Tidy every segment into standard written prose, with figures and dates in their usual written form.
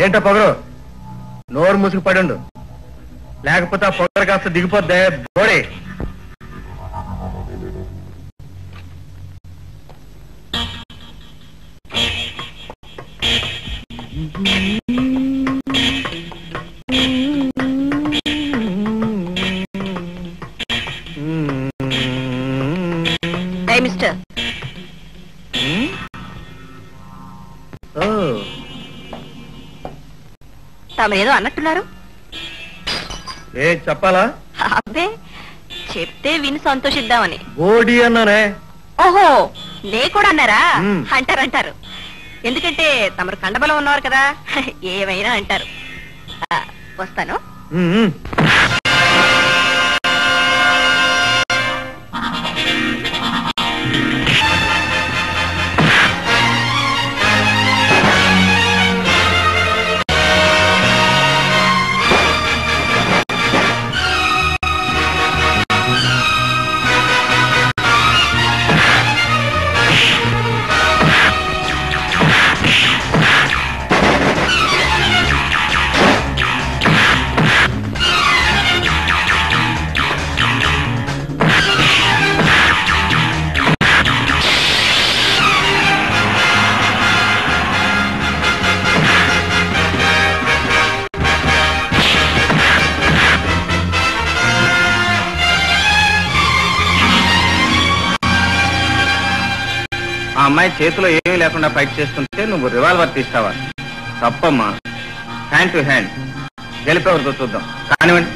ఏంటో పొగరు నోరు మూసుకు పడుండు, లేకపోతే ఆ పొగరు కాస్త దిగిపోద్దే బోడే. మిస్టర్ తమరేదో అన్నట్టున్నారు. ఏ చెప్పాలా? అబ్బే చెప్తే విని సంతోషిద్దామని. బోడి అన్నానే. ఓహో నే కూడా అన్నారా? అంటారు. ఎందుకంటే తమరు కండబలం ఉన్నవారు కదా, ఏమైనా అంటారు. వస్తాను. ఆ అమ్మాయి చేతిలో ఏమీ లేకుండా ఫైట్ చేస్తుంటే నువ్వు రివాల్వర్ తీస్తావా? తప్పమ్మా. హ్యాండ్ టు హ్యాండ్ గెలిపేవరకు చూద్దాం. కానివ్వండి.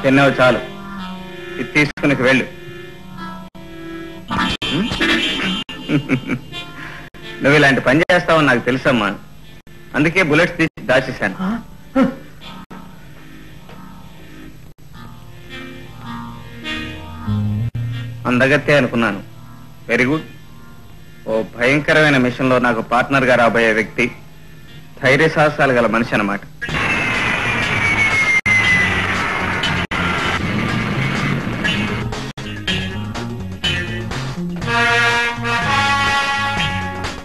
తిన్నావు చాలు, ఇది తీసుకుని వెళ్ళు. నువ్వు ఇలాంటి పని చేస్తావని నాకు తెలుసమ్మా, అందుకే బుల్లెట్స్ తీసి దాచేశాను. అందగత్తే అనుకున్నాను. Very good. ఓ భయంకరమైన మిషన్ లో నాకు పార్ట్నర్ గా రాబోయే వ్యక్తి ధైర్య సాహసాలు గల మనిషి అన్నమాట.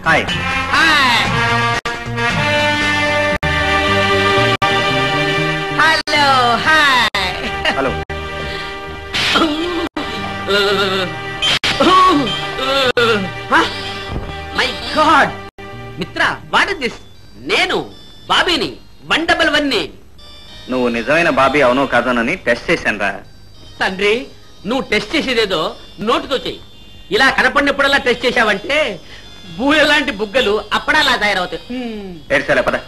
Hi. Hello. Hi. Hello. My God మిత్ర, వాట్ ఇస్ దిస్? నేను బాబీని 111ని. నువ్వు నిజమైన బాబీ అవునో కాదోనని టెస్ట్ చేశాను రా. తండ్రి, నువ్వు టెస్ట్ చేసేదేదో నోటుతో చెయ్యి. ఇలా కనపడినప్పుడల్లా టెస్ట్ చేశావంటే బూయ లాంటి బుగ్గలు అప్పుడలా తయారవుతాయి.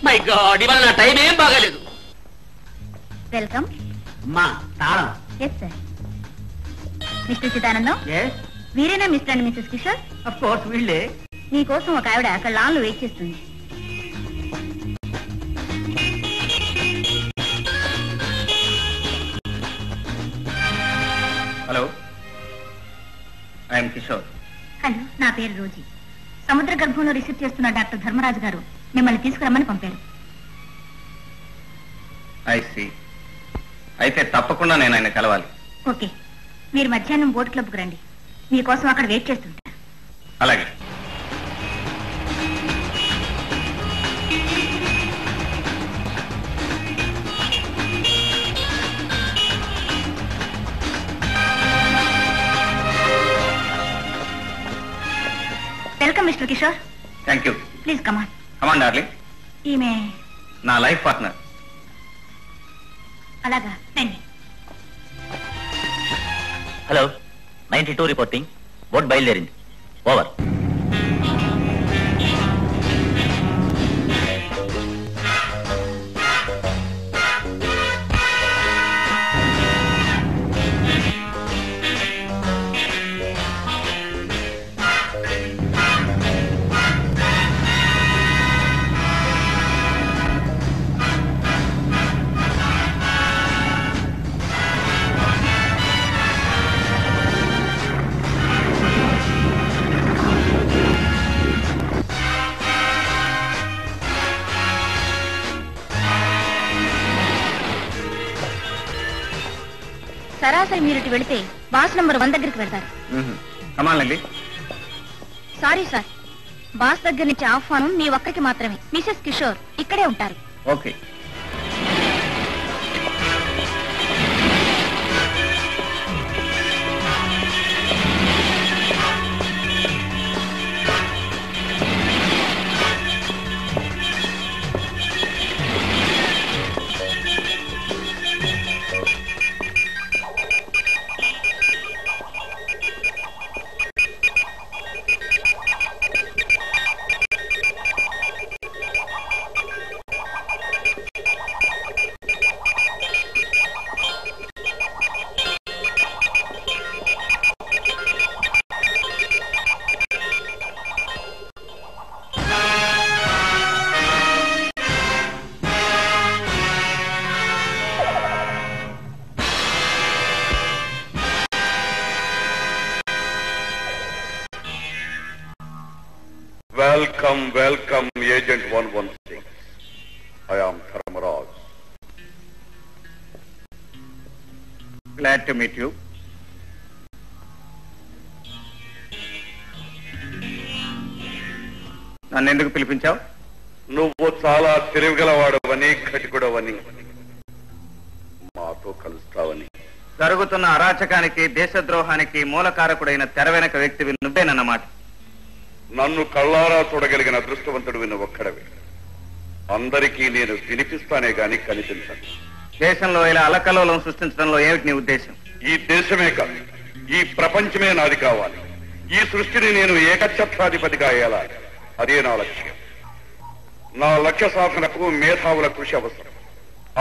మై గాడ్, ఇవాళ నా టైం ఏం బాగాలేదు. వెల్కమ్. మా తాళం. Yes sir. మిస్టర్ చిదానందం, వీరేనా mister and missus Kishore? Of course వీళ్ళే. నీకోసం ఒక ఆవిడ అక్కడ లాన్ లో వెయిట్ చేస్తుంది. Hello, I'm Kishore. హలో, నా పేరు రోజీ. సముద్ర గర్భంలో రీసెర్చ్ చేస్తున్న డాక్టర్ ధర్మరాజు గారు మిమ్మల్ని తీసుకురమ్మని పంపారు. I see. అయితే తప్పకుండా నేను ఆయన కలవాలి. ఓకే, మీరు మధ్యాహ్నం బోట్ క్లబ్కు రండి. మీకోసం అక్కడ వెయిట్ చేస్తుంటా. అలాగే. Welcome mister Kishore. Thank you. Please come on. Come on darling. ఈమె నా లైఫ్ పార్ట్నర్. అలాగా, రండి. Hello, 92 reporting. బోట్ బయలుదేరింది. ఓవర్. సరాసరి మీరు ఇటు వెళితే బాస్ నంబర్ 1 దగ్గరికి వెళ్తారు. కమాలండి. సారీ సార్, బాస్ దగ్గర నుంచి ఆహ్వానం మీ ఒక్కరికి మాత్రమే. మిసెస్ కిషోర్ ఇక్కడే ఉంటారు. Okay. Welcome, Agent 116. I am Dharmaraj. Glad to meet you. నన్ను ఎందుకు పిలిపించావు? నువ్వు చాలా తిరగలవాడవని, కటికుడవని, మాతో కలుస్తావని. జరుగుతున్న అరాచకానికి, దేశద్రోహానికి మూలకారకుడైన తెర వెనక వ్యక్తివి నువ్వేనన్నమాట. నన్ను కళ్ళారా చూడగలిగిన అదృష్టవంతుడు నువ్వు ఒక్కడవే. అందరికీ నేను వినిపిస్తానే గాని కనిపించను. దేశంలో ఇలా అలకల్లోలం సృష్టించడంలో ఏమిటి నీ ఉద్దేశం? ఈ దేశమే కాదు, ఈ ప్రపంచమే నాది కావాలి. ఈ సృష్టిని నేను ఏకఛత్రాధిపతిగా అయ్యాలి. అదే నా లక్ష్యం. నా లక్ష్య సాధనకు మేధావుల కృషి అవసరం.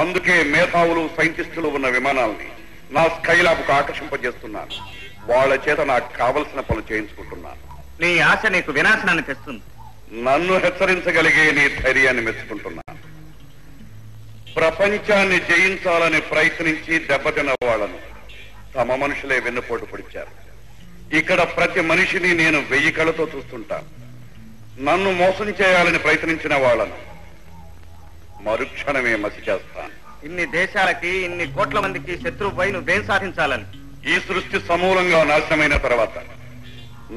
అందుకే మేధావులు, సైంటిస్టులు ఉన్న విమానాల్ని నా స్కైలాబ్కు ఆకర్షింపజేస్తున్నాను. వాళ్ళ చేత నాకు కావలసిన పనులు చేయించుకుంటున్నాను. నీ ఆశ నీకు వినాశనాన్ని తెస్తుంది. నన్ను హెచ్చరించగలిగే నీ ధైర్యాన్ని మెచ్చుకుంటున్నాను. ప్రపంచాన్ని జయించాలని ప్రయత్నించి దెబ్బతిన్న వాళ్లను తమ మనుషులే వెన్నుపోటు పొడిచారు. ఇక్కడ ప్రతి మనిషిని నేను 1000 కళ్ళతో చూస్తుంటాను. నన్ను మోసం చేయాలని ప్రయత్నించిన వాళ్లను మరుక్షణమే మసి చేస్తాను. ఇన్ని దేశాలకి, ఇన్ని కోట్ల మందికి శత్రువుపై నువ్వేం సాధించాలని? ఈ సృష్టి సమూలంగా నాశనమైన తర్వాత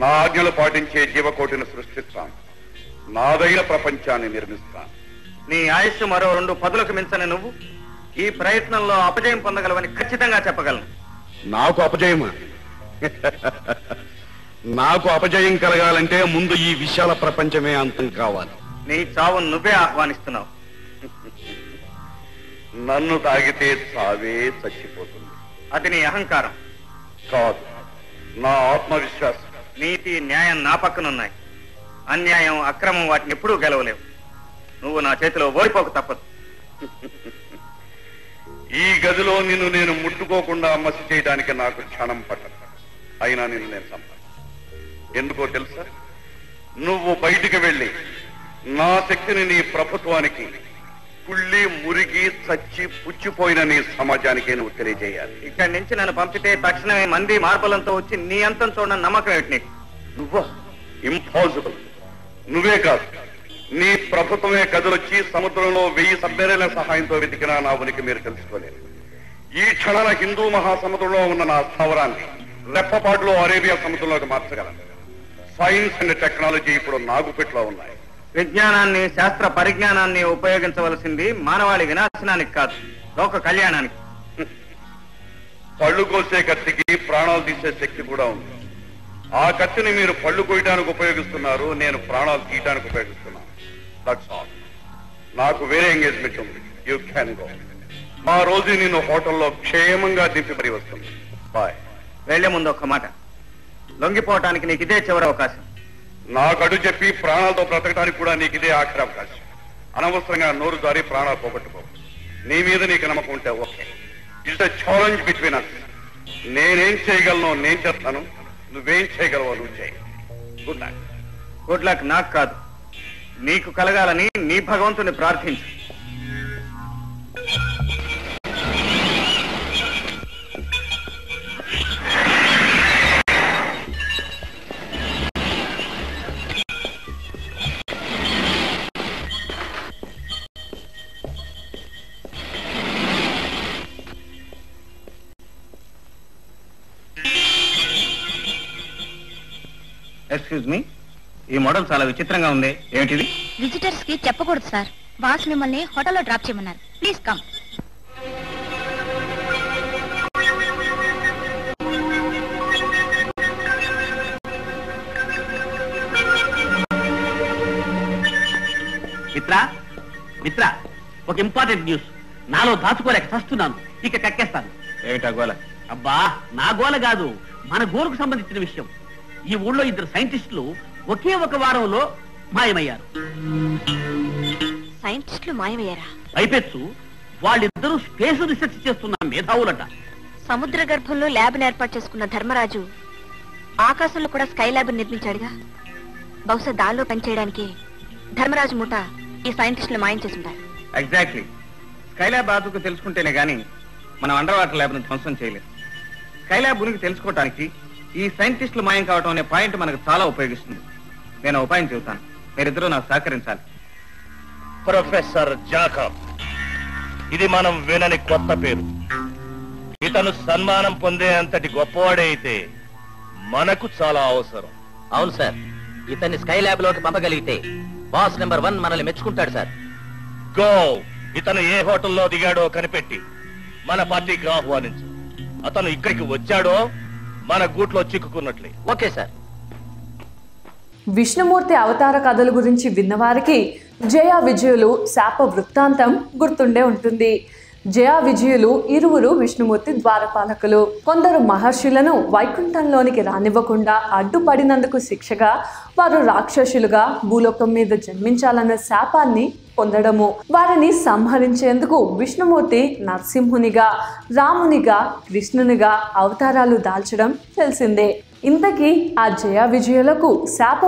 నా ఆజ్ఞలు పాటించే జీవకోటిని సృష్టిస్తాను. నాదైన ప్రపంచాన్ని నిర్మిస్తాను. నీ ఆయుష్ మరో 2 పదులకు మించని నువ్వు ఈ ప్రయత్నంలో అపజయం పొందగలవని ఖచ్చితంగా చెప్పగలను. నాకు అపజయమా? నాకు అపజయం కలగాలంటే ముందు ఈ విశాల ప్రపంచమే అంతం కావాలి. నీ చావును నువ్వే ఆహ్వానిస్తున్నావు. నన్ను తాగితే చావే చచ్చిపోతుంది. అది నీ అహంకారం కాదు, నా ఆత్మవిశ్వాసం. నీతి, న్యాయం నా పక్కనున్నాయి. అన్యాయం, అక్రమం వాటిని ఎప్పుడూ గెలవలేవు. నువ్వు నా చేతిలో ఓడిపోక తప్పదు. ఈ గదిలో నిన్ను నేను ముట్టుకోకుండా మసి చేయడానికి నాకు క్షణం పట్టదు. అయినా నిన్ను నేను చంపాను. ఎందుకో తెలుసా? నువ్వు బయటికి వెళ్ళి నా శక్తిని నీ ప్రభుత్వానికి, కుళ్ళి మురిగి చచ్చి పుచ్చిపోయిన నీ సమాజానికి నువ్వు తెలియజేయాలి. ఇక్కడి నుంచి నన్ను పంపితే తక్షణమే మంది మార్బలంతో వచ్చి నీ అంతం చూడడం నమ్మకం ఏమిటి నీకు? నువ్వు ఇంపాసిబుల్. నువ్వే కాదు, నీ ప్రభుత్వమే కదిలొచ్చి సముద్రంలో 1000 సబ్మెరైన్ల సహాయంతో వెతికినా నా ఉనికి మీరు తెలుసుకోలేరు. ఈ క్షణాల హిందూ మహాసముద్రంలో ఉన్న నా స్థావరాన్ని రెప్పపాటులో అరేబియా సముద్రంలోకి మార్చగలను. సైన్స్ అండ్ టెక్నాలజీ ఇప్పుడు నాగుపెట్లో ఉన్నాయి. విజ్ఞానాన్ని, శాస్త్ర పరిజ్ఞానాన్ని ఉపయోగించవలసింది మానవాళి వినాశనానికి కాదు, లోక కళ్యాణానికి. పళ్ళు కోసే కత్తికి ప్రాణాలు తీసే శక్తి కూడా ఉంది. ఆ కత్తిని మీరు పళ్ళు కోయడానికి ఉపయోగిస్తున్నారు, నేను ప్రాణాలు తీయడానికి ఉపయోగిస్తున్నాను. That's all. నాకు వేరే ఎంగేజ్మెంట్ ఉంది. You can go. ఆ రోజు నిన్ను హోటల్లో క్షేమంగా దింపి మరీ వస్తుంది. బాయ్. వెళ్లే ముందు ఒక్క మాట, లొంగిపోవటానికి నీకు ఇదే చివరి అవకాశం. నాకు అడు చెప్పి ప్రాణాలతో బ్రతకడానికి కూడా నీకు ఇదే ఆఖరి అవకాశం. అనవసరంగా నోరు జారి ప్రాణాలు పోగొట్టుకో. నీ మీద నీకు నమ్మకం ఉంటే okay. It's a challenge between us. నేనేం చేయగలను నేను చేస్తాను, నువ్వేం చేయగలవో నువ్వు చేయి. Good luck. గుడ్ లక్ నాకు కాదు, నీకు కలగాలని నీ భగవంతుని ప్రార్థించు. ఎక్స్క్యూజ్ మీ, ఈ మోడల్ చాలా విచిత్రంగా ఉంది. ఏమిటిది? విజిటర్స్ కి చెప్పకూడదు సార్. బాస్ మిమ్మల్ని హోటల్లో డ్రాప్ చేయమన్నారు. Please come. మిత్రా మిత్రా, ఒక ఇంపార్టెంట్ న్యూస్. నాలో దాచుకోలేక చస్తున్నాను, ఇక కక్కేస్తాను. ఏమిటా గోల? అబ్బా, నా గోల కాదు, మన గోలుకు సంబంధించిన విషయం. ఈ ఊళ్ళో 2 సైంటిస్టులు ఒకే ఒక వారంలో మాయమయ్యారు. సైంటిస్టులు మాయమయ్యారా? పైపెచ్చు వాళ్ళిద్దరూ స్పేస్ రీసెర్చ్ చేస్తున్న మేధావులట. సముద్ర గర్భంలో ల్యాబ్ ఏర్పాటు చేసుకున్న ధర్మరాజు ఆకాశంలో కూడా స్కై ల్యాబ్ నిర్మించాడుగా. బహుశా దానిలో పనిచేయడానికి ధర్మరాజు మూట ఈ సైంటిస్టులు మాయం చేస్తుంటారు. ఎగ్జాక్ట్లీ. స్కైలాబ్ బాధకు తెలుసుకుంటేనే గానీ మనం అండర్ వాటర్ ల్యాబ్ ను ధ్వంసం చేయలేదు. స్కైలాబ్ ఉనికి తెలుసుకోవడానికి ఈ సైంటిస్టులు మాయం కావటం అనే పాయింట్ మనకు చాలా ఉపయోగిస్తుంది. నేను ఉపాయం చెబుతాను, మీరిద్దరూ నాకు సహకరించాలి. ప్రొఫెసర్ జాకబ్, ఇది మనం వినని కొత్త పేరు. ఇతను సన్మానం పొందే అంతటి గొప్పవాడే అయితే మనకు చాలా అవసరం. అవును సార్, ఇతన్ని స్కై ల్యాబ్ లోకి పంపగలిగితే బాస్ నెంబర్ 1 మనల్ని మెచ్చుకుంటాడు సార్. గో, ఇతను ఏ హోటల్లో దిగాడో కనిపెట్టి మన పార్టీకి ఆహ్వానించు. అతను ఇక్కడికి వచ్చాడో మన గూట్లో చిక్కుకున్నట్లే. Okay sir. విష్ణుమూర్తి అవతార కథల గురించి విన్నవారికి జయ విజయులు శాప వృత్తాంతం గుర్తుండే ఉంటుంది. జయ విజయులు ఇరువురు విష్ణుమూర్తి ద్వారపాలకులు. కొందరు మహర్షులను వైకుంఠంలోనికి రానివ్వకుండా అడ్డుపడినందుకు శిక్షగా వారు రాక్షసులుగా భూలోకం మీద జన్మించాలన్న శాపాన్ని పొందడము. వారిని సంహరించేందుకు విష్ణుమూర్తి నరసింహునిగా, రామునిగా, కృష్ణునిగా అవతారాలు దాల్చడం తెలిసిందే. ఇంతకీ ఆ జయ విజయులకు శాప